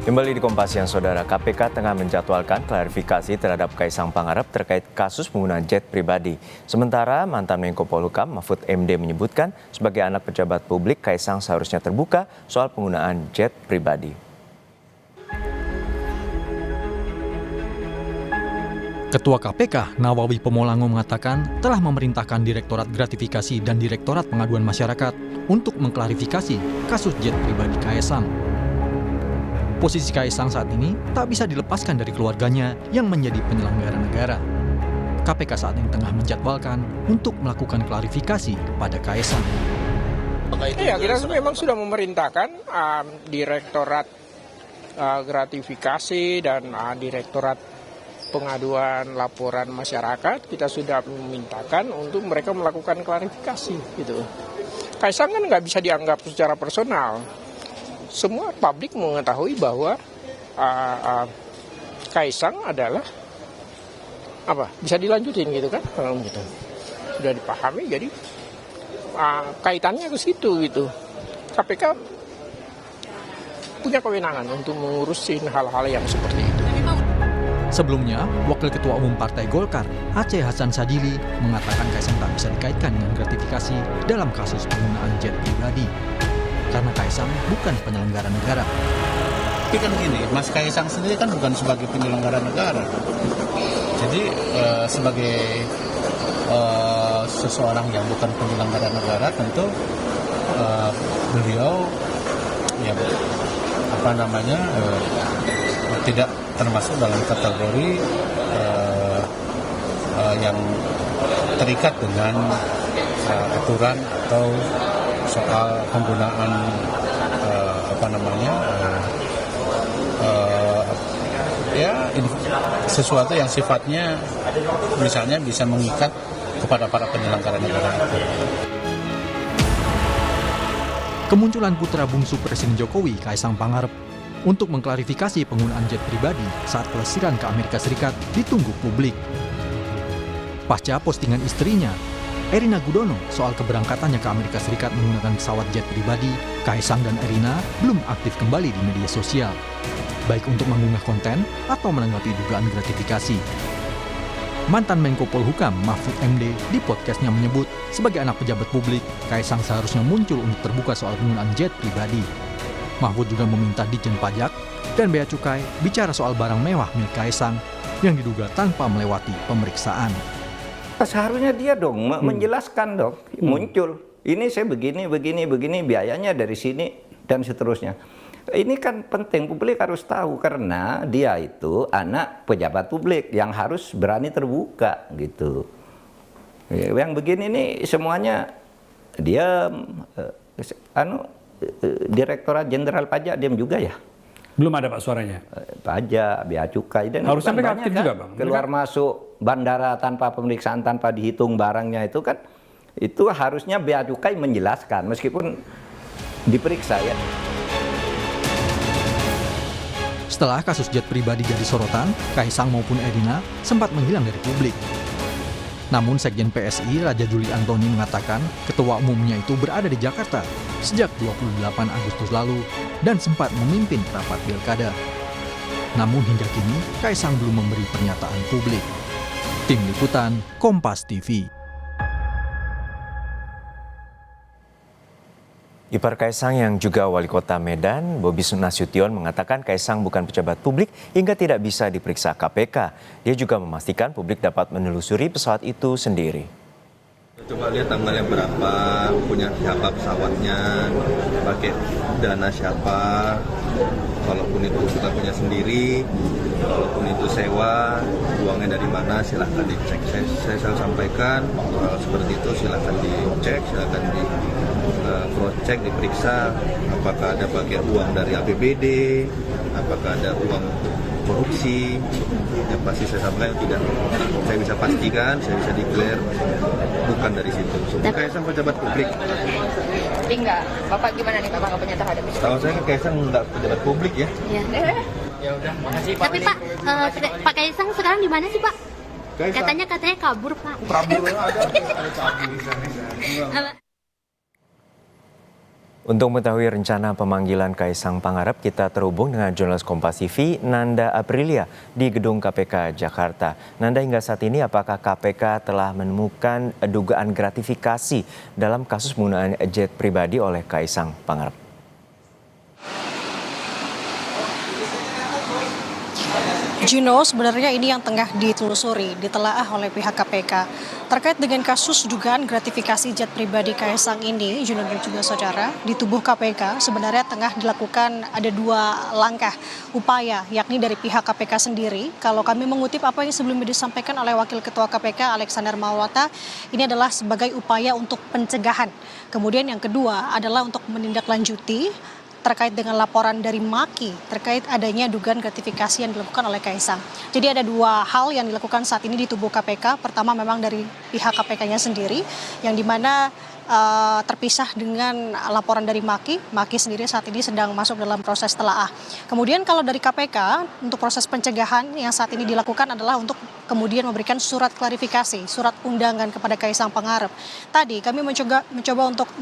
Kembali di Kompas Siang, Saudara. KPK tengah menjadwalkan klarifikasi terhadap Kaisang Pangarep terkait kasus penggunaan jet pribadi. Sementara mantan Menko Polhukam Mahfud MD menyebutkan sebagai anak pejabat publik, Kaisang seharusnya terbuka soal penggunaan jet pribadi. Ketua KPK Nawawi Pomolango mengatakan telah memerintahkan Direktorat Gratifikasi dan Direktorat Pengaduan Masyarakat untuk mengklarifikasi kasus jet pribadi Kaisang. Posisi Kaisang saat ini tak bisa dilepaskan dari keluarganya yang menjadi penyelenggara negara. KPK saat ini tengah menjadwalkan untuk melakukan klarifikasi pada Kaisang. Ya, kita memang sudah memerintahkan Direktorat Gratifikasi dan Direktorat Pengaduan Laporan Masyarakat, kita sudah memintakan untuk mereka melakukan klarifikasi. Gitu. Kaisang kan nggak bisa dianggap secara personal. Semua publik mengetahui bahwa Kaisang adalah bisa dilanjutin gitu kan, gitu. Sudah dipahami, jadi kaitannya ke situ gitu. KPK punya kewenangan untuk mengurusin hal-hal yang seperti itu. Sebelumnya, Wakil Ketua Umum Partai Golkar, Aceh Hasan Sadili, mengatakan Kaisang tak bisa dikaitkan dengan gratifikasi dalam kasus penggunaan jet pribadi. Karena Kaisang bukan penyelenggara negara. Tapi kan gini, Mas Kaisang sendiri kan bukan sebagai penyelenggara negara. Jadi sebagai seseorang yang bukan penyelenggara negara, tentu beliau tidak termasuk dalam kategori yang terikat dengan aturan atau soal penggunaan sesuatu yang sifatnya misalnya bisa mengikat kepada para penyelenggara negara itu. Kemunculan putra bungsu Presiden Jokowi, Kaisang Pangarep, untuk mengklarifikasi penggunaan jet pribadi saat pelesiran ke Amerika Serikat ditunggu publik. Pasca postingan istrinya, Erina Gudono, soal keberangkatannya ke Amerika Serikat menggunakan pesawat jet pribadi, Kaisang dan Erina belum aktif kembali di media sosial, baik untuk mengunggah konten atau menanggapi dugaan gratifikasi. Mantan Menko Polhukam Mahfud MD di podcastnya menyebut sebagai anak pejabat publik, Kaisang seharusnya muncul untuk terbuka soal penggunaan jet pribadi. Mahfud juga meminta Ditjen Pajak dan Bea Cukai bicara soal barang mewah milik Kaisang yang diduga tanpa melewati pemeriksaan. Seharusnya dia dong menjelaskan dong, muncul. Ini saya begini, biayanya dari sini dan seterusnya. Ini kan penting, publik harus tahu karena dia itu anak pejabat publik yang harus berani terbuka gitu. Yang begini nih semuanya dia Direktorat Jenderal Pajak diam juga ya. Belum ada Pak suaranya. Pajak, Bea Cukai dan harusnya mereka aktif kan? juga Bang. Keluar masuk bandara tanpa pemeriksaan, tanpa dihitung barangnya itu kan, itu harusnya Bea Cukai menjelaskan meskipun diperiksa ya. Setelah kasus jet pribadi jadi sorotan, Kaisang maupun Erina sempat menghilang dari publik. Namun Sekjen PSI Raja Juli Antoni mengatakan ketua umumnya itu berada di Jakarta sejak 28 Agustus lalu dan sempat memimpin rapat pilkada. Namun hingga kini Kaisang belum memberi pernyataan publik. Tim Liputan, Kompas TV. Ipar Kaisang yang juga wali kota Medan, Bobi Nasution mengatakan Kaisang bukan pejabat publik hingga tidak bisa diperiksa KPK. Dia juga memastikan publik dapat menelusuri pesawat itu sendiri. Coba lihat tanggalnya berapa, punya siapa pesawatnya, pakai dana siapa, walaupun itu kita punya sendiri, walaupun itu sewa, uangnya dari mana silahkan dicek. Saya selalu sampaikan hal seperti itu silahkan dicek, silahkan di cross check, diperiksa apakah ada pakai uang dari APBD, apakah ada uang korupsi. Yang pasti saya sampaikan tidak, saya bisa pastikan, saya bisa declare bukan dari situ. Kaisang pejabat publik. Tapi enggak, Bapak gimana nih Pak tanggapannya terhadap itu? Tahu saya kan Kaisang enggak pejabat publik ya. Iya. Ya udah, makasih Pak. Tapi Pak Kaisang sekarang di mana sih Pak? Kaisang. Katanya kabur Pak. Kabur ada kabur di sana. Untuk mengetahui rencana pemanggilan Kaisang Pangarep, kita terhubung dengan jurnalis Kompas TV Nanda Aprilia di Gedung KPK Jakarta. Nanda, hingga saat ini apakah KPK telah menemukan dugaan gratifikasi dalam kasus penggunaan jet pribadi oleh Kaisang Pangarep? Juno, sebenarnya ini yang tengah ditelusuri, ditelaah oleh pihak KPK. Terkait dengan kasus dugaan gratifikasi jet pribadi Kaisang ini, Juno dan juga saudara, di tubuh KPK sebenarnya tengah dilakukan ada dua langkah upaya, yakni dari pihak KPK sendiri. Kalau kami mengutip apa yang sebelumnya disampaikan oleh Wakil Ketua KPK Alexander Marwata, ini adalah sebagai upaya untuk pencegahan. Kemudian yang kedua adalah untuk menindaklanjuti terkait dengan laporan dari Maki terkait adanya dugaan gratifikasi yang dilakukan oleh Kaisang. Jadi ada dua hal yang dilakukan saat ini di tubuh KPK. Pertama memang dari pihak KPK-nya sendiri, yang dimana terpisah dengan laporan dari Maki. Maki sendiri saat ini sedang masuk dalam proses telaah. Kemudian kalau dari KPK, untuk proses pencegahan yang saat ini dilakukan adalah untuk kemudian memberikan surat klarifikasi, surat undangan kepada Kaisang Pangarep. Tadi kami mencoba untuk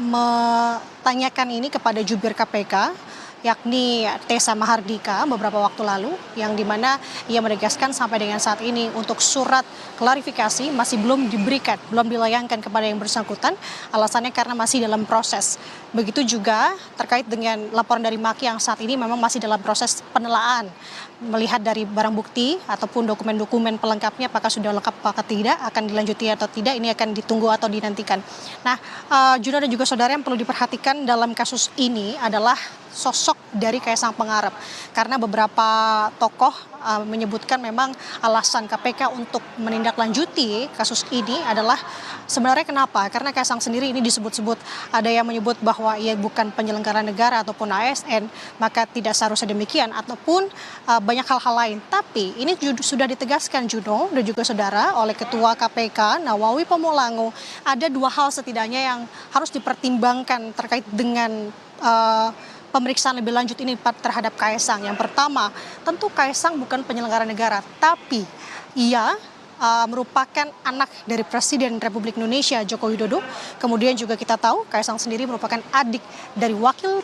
tanyakan ini kepada jubir KPK, yakni Tessa Mahardika beberapa waktu lalu, yang dimana ia menegaskan sampai dengan saat ini untuk surat klarifikasi masih belum diberikan, belum dilayangkan kepada yang bersangkutan, alasannya karena masih dalam proses. Begitu juga terkait dengan laporan dari Maki yang saat ini memang masih dalam proses penelaan, melihat dari barang bukti ataupun dokumen-dokumen pelengkapnya apakah sudah lengkap apakah tidak, akan dilanjuti atau tidak, ini akan ditunggu atau dinantikan. Nah, Juno dan juga saudara, yang perlu diperhatikan dalam kasus ini adalah sosok dari Kaisang Pangarep, karena beberapa tokoh menyebutkan memang alasan KPK untuk menindaklanjuti kasus ini adalah sebenarnya kenapa? Karena Kaisang sendiri ini disebut-sebut, ada yang menyebut bahwa ia bukan penyelenggara negara ataupun ASN, maka tidak seharusnya demikian, ataupun banyak hal-hal lain. Tapi ini sudah ditegaskan Juno dan juga saudara oleh Ketua KPK Nawawi Pamulango, ada dua hal setidaknya yang harus dipertimbangkan terkait dengan pemeriksaan lebih lanjut ini terhadap Kaisang. Yang pertama, tentu Kaisang bukan penyelenggara negara, tapi ia merupakan anak dari Presiden Republik Indonesia Joko Widodo. Kemudian juga kita tahu Kaisang sendiri merupakan adik dari wakil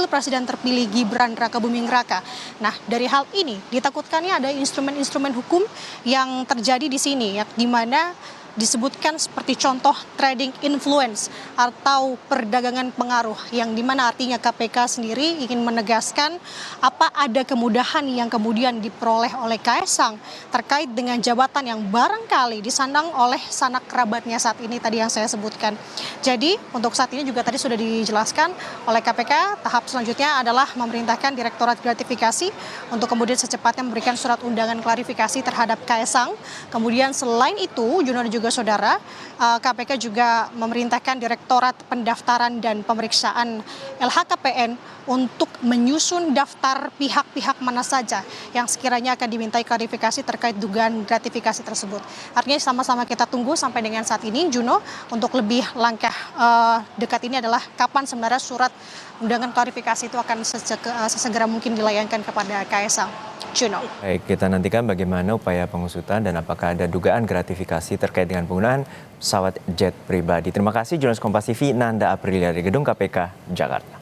Presiden terpilih Gibran Rakabuming Raka. Nah, dari hal ini ditakutkannya ada instrumen-instrumen hukum yang terjadi di sini, di mana disebutkan seperti contoh trading influence atau perdagangan pengaruh, yang dimana artinya KPK sendiri ingin menegaskan apa ada kemudahan yang kemudian diperoleh oleh Kaisang terkait dengan jabatan yang barangkali disandang oleh sanak kerabatnya saat ini tadi yang saya sebutkan. Jadi untuk saat ini juga tadi sudah dijelaskan oleh KPK, tahap selanjutnya adalah memerintahkan Direktorat Gratifikasi untuk kemudian secepatnya memberikan surat undangan klarifikasi terhadap Kaisang. Kemudian selain itu, Juno dan juga saudara, KPK juga memerintahkan Direktorat Pendaftaran dan Pemeriksaan LHKPN untuk menyusun daftar pihak-pihak mana saja yang sekiranya akan dimintai klarifikasi terkait dugaan gratifikasi tersebut. Artinya sama-sama kita tunggu sampai dengan saat ini, Juno, untuk lebih langkah dekat ini adalah kapan sebenarnya surat undangan klarifikasi itu akan sesegera mungkin dilayangkan kepada Kaisang. Juno. Baik, kita nantikan bagaimana upaya pengusutan dan apakah ada dugaan gratifikasi terkait dengan penggunaan pesawat jet pribadi. Terima kasih jurnalis Kompas TV Nanda Aprilia dari Gedung KPK Jakarta.